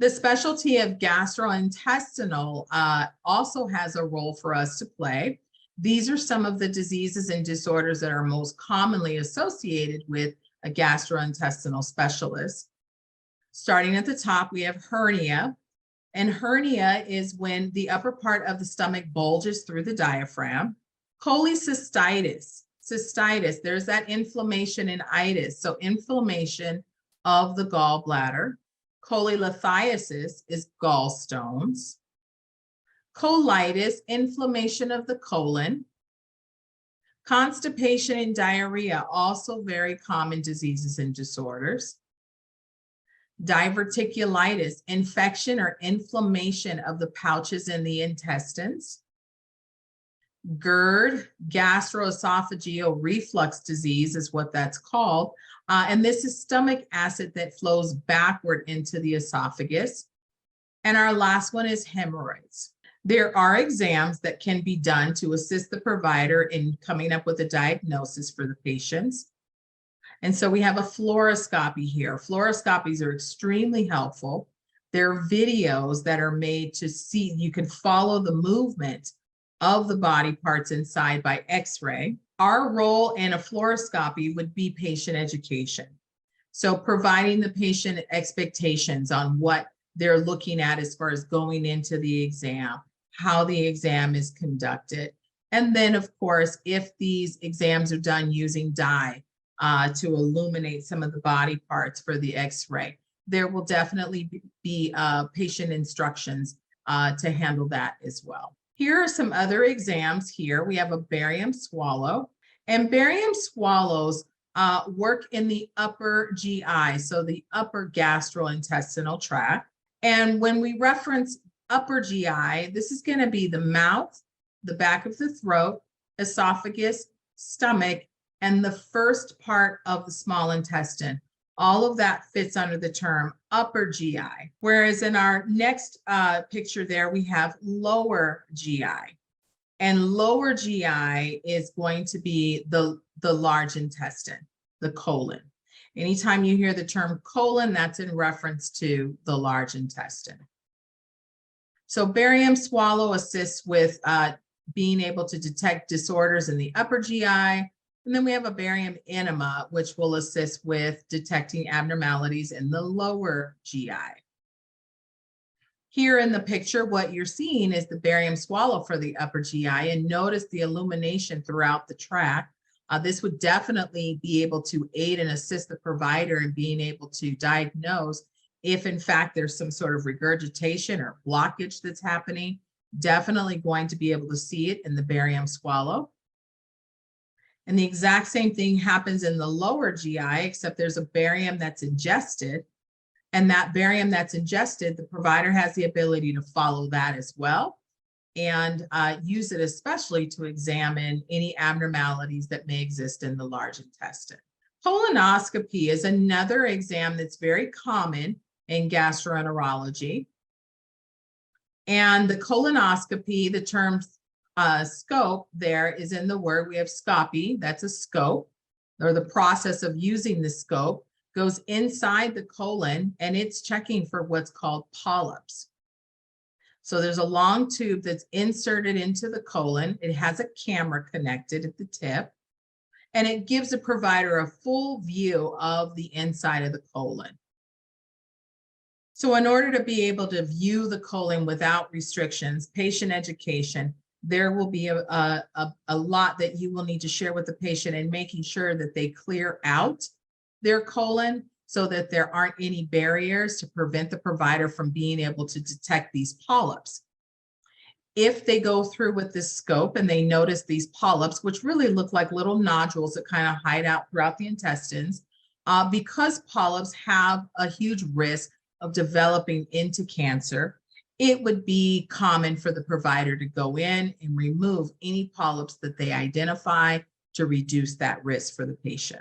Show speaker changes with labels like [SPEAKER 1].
[SPEAKER 1] The specialty of gastrointestinal also has a role for us to play. These are some of the diseases and disorders that are most commonly associated with a gastrointestinal specialist. Starting at the top, we have hernia. And hernia is when the upper part of the stomach bulges through the diaphragm. Cholecystitis, there's that inflammation in itis, so inflammation of the gallbladder. Cholelithiasis is gallstones. Colitis, inflammation of the colon. Constipation and diarrhea, also very common diseases and disorders. Diverticulitis, infection or inflammation of the pouches in the intestines. GERD, gastroesophageal reflux disease is what that's called. And this is stomach acid that flows backward into the esophagus. And our last one is hemorrhoids. There are exams that can be done to assist the provider in coming up with a diagnosis for the patients. And so we have a fluoroscopy here. Fluoroscopies are extremely helpful. They're videos that are made to see, you can follow the movement of the body parts inside by X-ray. Our role in a fluoroscopy would be patient education. So providing the patient expectations on what they're looking at as far as going into the exam, how the exam is conducted. And then of course, if these exams are done using dye to illuminate some of the body parts for the X-ray, there will definitely be patient instructions to handle that as well. Here are some other exams here. We have a barium swallow, and barium swallows work in the upper GI, so the upper gastrointestinal tract. And when we reference upper GI, this is going to be the mouth, the back of the throat, esophagus, stomach, and the first part of the small intestine. All of that fits under the term upper GI. Whereas in our next picture there, we have lower GI. And lower GI is going to be the large intestine, the colon. Anytime you hear the term colon, that's in reference to the large intestine. So barium swallow assists with being able to detect disorders in the upper GI. And then we have a barium enema, which will assist with detecting abnormalities in the lower GI. Here in the picture, what you're seeing is the barium swallow for the upper GI, and notice the illumination throughout the tract. This would definitely be able to aid and assist the provider in being able to diagnose if in fact there's some sort of regurgitation or blockage that's happening. Definitely going to be able to see it in the barium swallow. And the exact same thing happens in the lower GI, except there's a barium that's ingested. And that barium that's ingested, the provider has the ability to follow that as well and use it especially to examine any abnormalities that may exist in the large intestine. Colonoscopy is another exam that's very common in gastroenterology. And the colonoscopy, the term scope there is in the word. We have scopy, that's a scope, or the process of using the scope goes inside the colon, and it's checking for what's called polyps. So there's a long tube that's inserted into the colon. It has a camera connected at the tip, and it gives the provider a full view of the inside of the colon. So in order to be able to view the colon without restrictions, patient education, there will be a lot that you will need to share with the patient in making sure that they clear out their colon so that there aren't any barriers to prevent the provider from being able to detect these polyps. If they go through with this scope and they notice these polyps, which really look like little nodules that kind of hide out throughout the intestines, because polyps have a huge risk of developing into cancer, it would be common for the provider to go in and remove any polyps that they identify to reduce that risk for the patient.